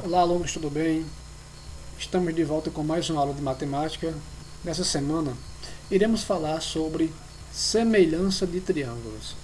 Olá, alunos, tudo bem? Estamos de volta com mais uma aula de matemática. Nessa semana, iremos falar sobre semelhança de triângulos.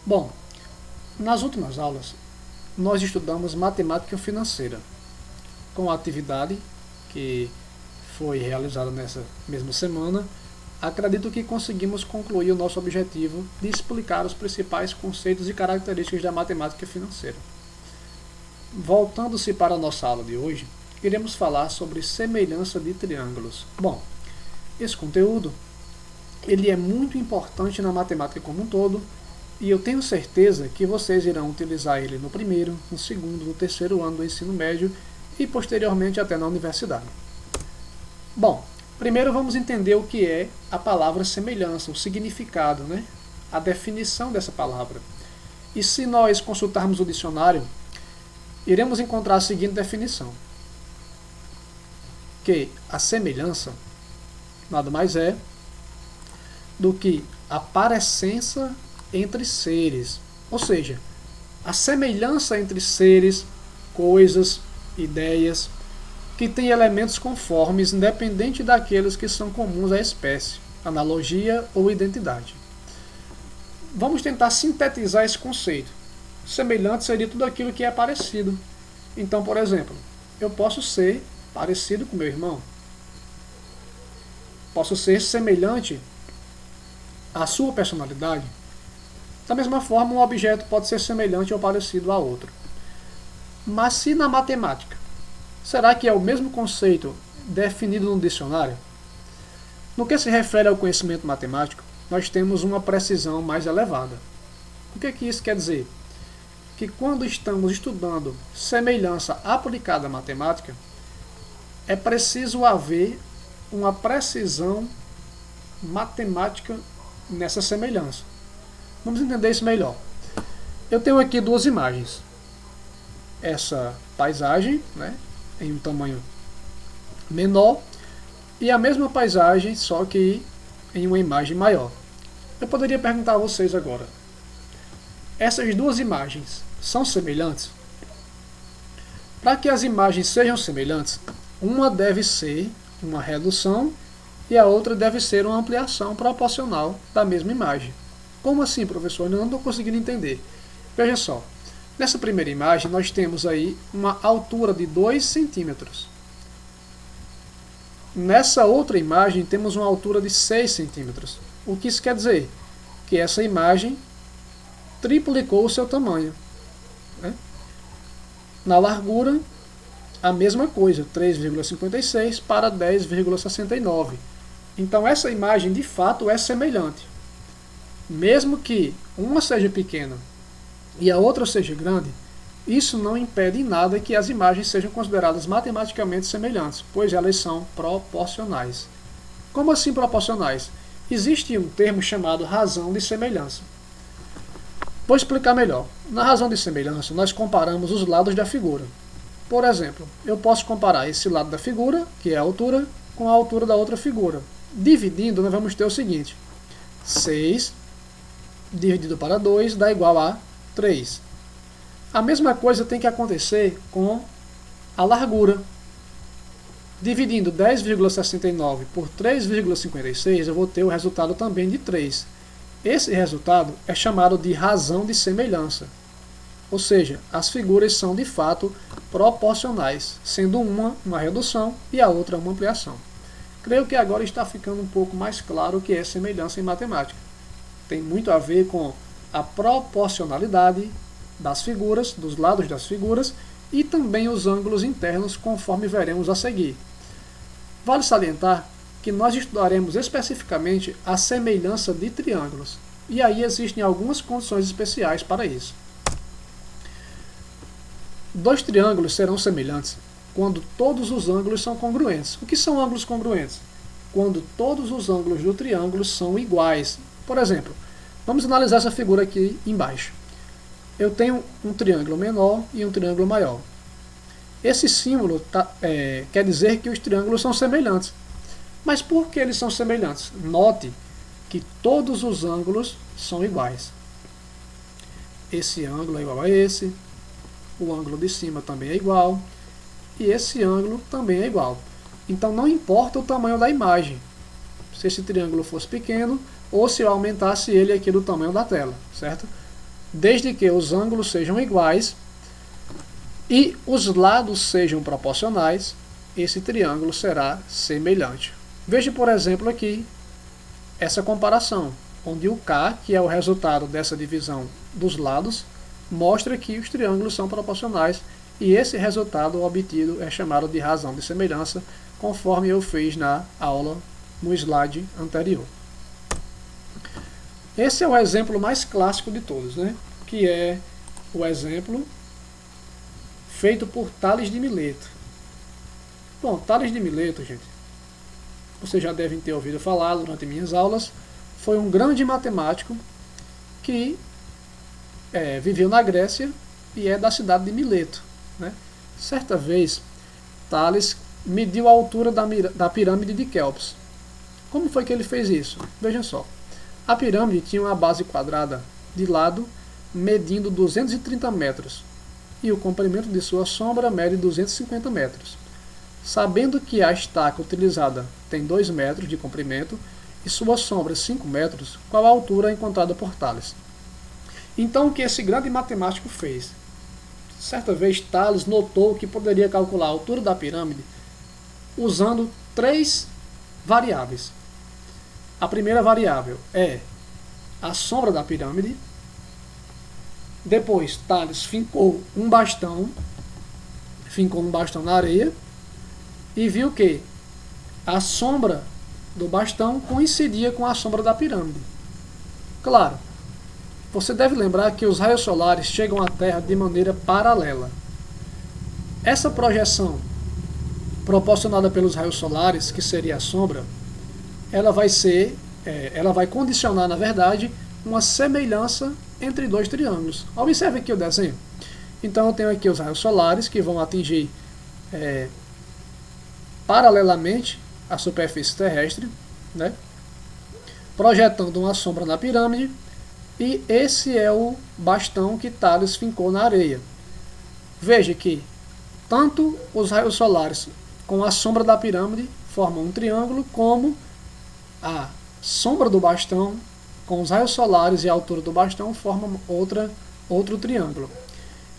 Bom, nas últimas aulas, nós estudamos matemática financeira, com a atividade que foi realizada nessa mesma semana. Acredito que conseguimos concluir o nosso objetivo de explicar os principais conceitos e características da matemática financeira. Voltando-se para a nossa aula de hoje, iremos falar sobre semelhança de triângulos. Bom, esse conteúdo ele é muito importante na matemática como um todo, e eu tenho certeza que vocês irão utilizar ele no primeiro, no segundo, no terceiro ano do ensino médio e posteriormente até na universidade. Bom, primeiro vamos entender o que é a palavra semelhança, o significado, a definição dessa palavra. E se nós consultarmos o dicionário, iremos encontrar a seguinte definição: que a semelhança nada mais é do que a parecença entre seres, ou seja, a semelhança entre seres, coisas, ideias, que têm elementos conformes independente daqueles que são comuns à espécie, analogia ou identidade. Vamos tentar sintetizar esse conceito. Semelhante seria tudo aquilo que é parecido. Então, por exemplo, eu posso ser parecido com meu irmão. Posso ser semelhante à sua personalidade. Da mesma forma, um objeto pode ser semelhante ou parecido a outro. Mas se na matemática, será que é o mesmo conceito definido no dicionário? No que se refere ao conhecimento matemático, nós temos uma precisão mais elevada. O que isso quer dizer? Que quando estamos estudando semelhança aplicada à matemática, é preciso haver uma precisão matemática nessa semelhança. Vamos entender isso melhor. Eu tenho aqui duas imagens. Essa paisagem, em um tamanho menor, e a mesma paisagem, só que em uma imagem maior. Eu poderia perguntar a vocês agora: essas duas imagens são semelhantes? Para que as imagens sejam semelhantes, uma deve ser uma redução e a outra deve ser uma ampliação proporcional da mesma imagem. Como assim, professor? Eu não estou conseguindo entender. Veja só, nessa primeira imagem nós temos aí uma altura de 2 centímetros. Nessa outra imagem temos uma altura de 6 centímetros. O que isso quer dizer? Que essa imagem triplicou o seu tamanho. Na largura, a mesma coisa, 3,56 para 10,69. Então essa imagem de fato é semelhante. Mesmo que uma seja pequena e a outra seja grande, isso não impede em nada que as imagens sejam consideradas matematicamente semelhantes, pois elas são proporcionais. Como assim proporcionais? Existe um termo chamado razão de semelhança. Vou explicar melhor. Na razão de semelhança, nós comparamos os lados da figura. Por exemplo, eu posso comparar esse lado da figura, que é a altura, com a altura da outra figura. Dividindo, nós vamos ter o seguinte: 6 dividido para 2 dá igual a 3. A mesma coisa tem que acontecer com a largura. Dividindo 10,69 por 3,56, eu vou ter o resultado também de 3. Esse resultado é chamado de razão de semelhança. Ou seja, as figuras são de fato proporcionais, sendo uma redução e a outra uma ampliação. Creio que agora está ficando um pouco mais claro o que é semelhança em matemática. Tem muito a ver com a proporcionalidade das figuras, dos lados das figuras, e também os ângulos internos, conforme veremos a seguir. Vale salientar que nós estudaremos especificamente a semelhança de triângulos, e aí existem algumas condições especiais para isso. Dois triângulos serão semelhantes quando todos os ângulos são congruentes. O que são ângulos congruentes? Quando todos os ângulos do triângulo são iguais. Por exemplo, vamos analisar essa figura aqui embaixo. Eu tenho um triângulo menor e um triângulo maior. Esse símbolo quer dizer que os triângulos são semelhantes. Mas por que eles são semelhantes? Note que todos os ângulos são iguais. Esse ângulo é igual a esse o ângulo de cima também é igual, e esse ângulo também é igual. Então não importa o tamanho da imagem, se esse triângulo fosse pequeno, ou se eu aumentasse ele aqui do tamanho da tela, certo? Desde que os ângulos sejam iguais e os lados sejam proporcionais, esse triângulo será semelhante. Veja, por exemplo, aqui essa comparação, onde o K, que é o resultado dessa divisão dos lados, mostra que os triângulos são proporcionais, e esse resultado obtido é chamado de razão de semelhança, conforme eu fiz na aula no slide anterior. Esse é o exemplo mais clássico de todos, né? Que é o exemplo feito por Tales de Mileto. Bom, Tales de Mileto, gente, vocês já devem ter ouvido falar durante minhas aulas, foi um grande matemático que viveu na Grécia e é da cidade de Mileto, né? Certa vez, Tales mediu a altura da pirâmide de Quéops. Como foi que ele fez isso? Vejam só. A pirâmide tinha uma base quadrada de lado medindo 230 metros e o comprimento de sua sombra mede 250 metros. Sabendo que a estaca utilizada tem 2 metros de comprimento e sua sombra 5 metros, qual a altura encontrada por Tales? Então o que esse grande matemático fez? Certa vez Tales notou que poderia calcular a altura da pirâmide usando 3 variáveis. A primeira variável é a sombra da pirâmide. Depois Tales fincou um bastão na areia e viu que a sombra do bastão coincidia com a sombra da pirâmide. Claro, você deve lembrar que os raios solares chegam à Terra de maneira paralela. Essa projeção proporcionada pelos raios solares, que seria a sombra, ela vai condicionar, na verdade, uma semelhança entre dois triângulos. Observe aqui o desenho. Então eu tenho aqui os raios solares que vão atingir paralelamente a superfície terrestre, né, projetando uma sombra na pirâmide, e esse é o bastão que Tales fincou na areia. Veja que tanto os raios solares com a sombra da pirâmide formam um triângulo, como a sombra do bastão com os raios solares e a altura do bastão formam outro triângulo.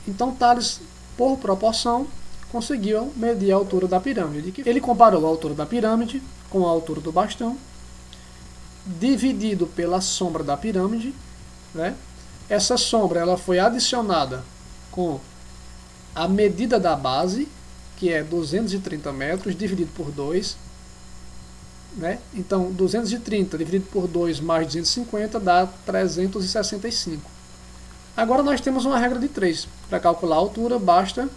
Então Tales, por proporção, conseguiu medir a altura da pirâmide. Ele comparou a altura da pirâmide com a altura do bastão, dividido pela sombra da pirâmide, né? Essa sombra ela foi adicionada com a medida da base, que é 230 metros, dividido por 2. Né? Então, 230 dividido por 2 mais 250 dá 365. Agora nós temos uma regra de 3. Para calcular a altura, basta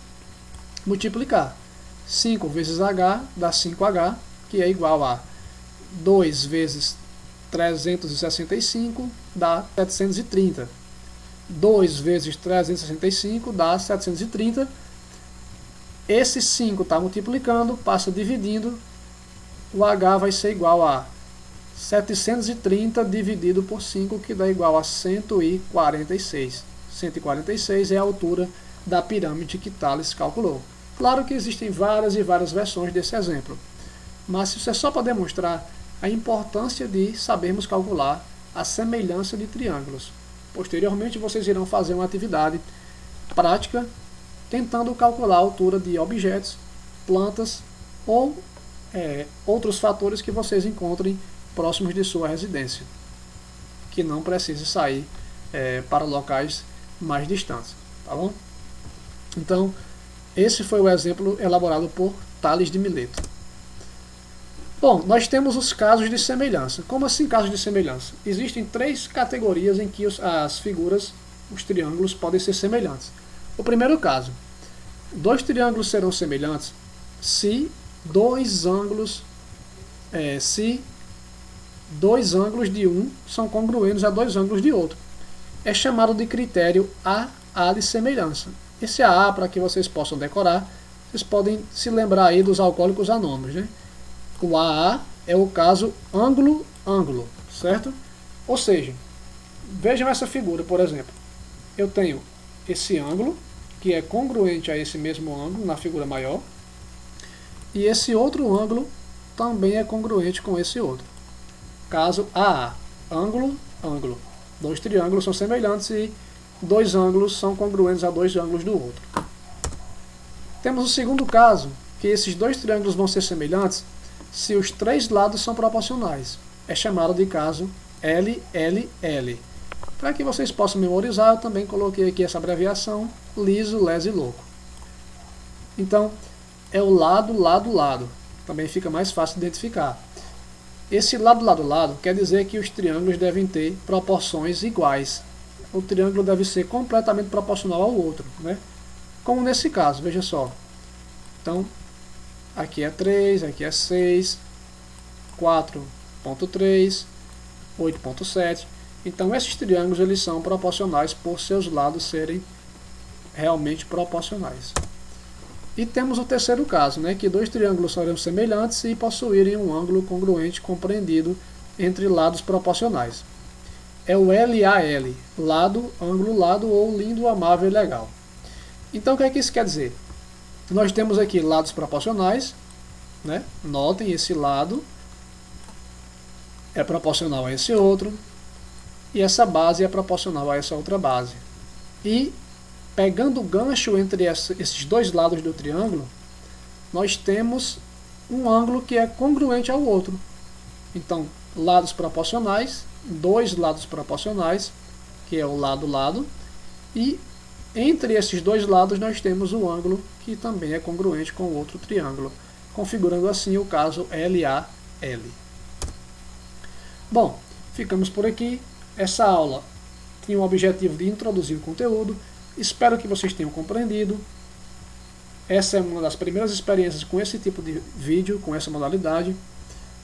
multiplicar. 5 vezes h dá 5h, que é igual a 2 vezes 365 dá 730. 2 vezes 365 dá 730. Esse 5 está multiplicando, passa dividindo, o h vai ser igual a 730 dividido por 5, que dá igual a 146. 146 é a altura da pirâmide que Tales calculou. Claro que existem várias e várias versões desse exemplo, mas isso é só para demonstrar a importância de sabermos calcular a semelhança de triângulos. Posteriormente vocês irão fazer uma atividade prática tentando calcular a altura de objetos, plantas ou outros fatores que vocês encontrem próximos de sua residência, que não precise sair para locais mais distantes, tá bom? Então, esse foi o exemplo elaborado por Tales de Mileto. Bom, nós temos os casos de semelhança. Como assim casos de semelhança? Existem 3 categorias em que as figuras, os triângulos, podem ser semelhantes. O primeiro caso, 2 triângulos serão semelhantes se dois ângulos de um são congruentes a 2 ângulos de outro. É chamado de critério AA de semelhança. Esse AA, para que vocês possam decorar, vocês podem se lembrar aí dos alcoólicos anônimos, né? O AA é o caso ângulo-ângulo, certo? Ou seja, vejam essa figura, por exemplo. Eu tenho esse ângulo que é congruente a esse mesmo ângulo na figura maior, e esse outro ângulo também é congruente com esse outro. Caso AA, ângulo, ângulo. Dois triângulos são semelhantes e dois ângulos são congruentes a dois ângulos do outro. Temos o segundo caso, que esses dois triângulos vão ser semelhantes se os três lados são proporcionais. É chamado de caso LLL. Para que vocês possam memorizar, eu também coloquei aqui essa abreviação, liso, leso e louco. Então, é o lado, lado, lado. Também fica mais fácil de identificar. Esse lado, lado, lado quer dizer que os triângulos devem ter proporções iguais. O triângulo deve ser completamente proporcional ao outro, né? Como nesse caso, veja só. Então, aqui é 3, aqui é 6, 4.3, 8.7. Então, esses triângulos eles são proporcionais por seus lados serem realmente proporcionais. E temos o terceiro caso, né, que dois triângulos serão semelhantes e possuírem um ângulo congruente compreendido entre lados proporcionais. É o LAL, lado, ângulo, lado ou lindo, amável e legal. Então o que é que isso quer dizer? Nós temos aqui lados proporcionais, né? Notem, esse lado é proporcional a esse outro, e essa base é proporcional a essa outra base. E pegando o gancho entre esses dois lados do triângulo, nós temos um ângulo que é congruente ao outro. Então, lados proporcionais, dois lados proporcionais, que é o lado, lado, e entre esses dois lados nós temos um ângulo que também é congruente com o outro triângulo, configurando assim o caso LAL. Bom, ficamos por aqui. Essa aula tinha o objetivo de introduzir o conteúdo. Espero que vocês tenham compreendido. Essa é uma das primeiras experiências com esse tipo de vídeo, com essa modalidade.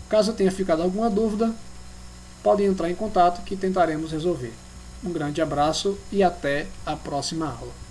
Caso tenha ficado alguma dúvida, podem entrar em contato que tentaremos resolver. Um grande abraço e até a próxima aula.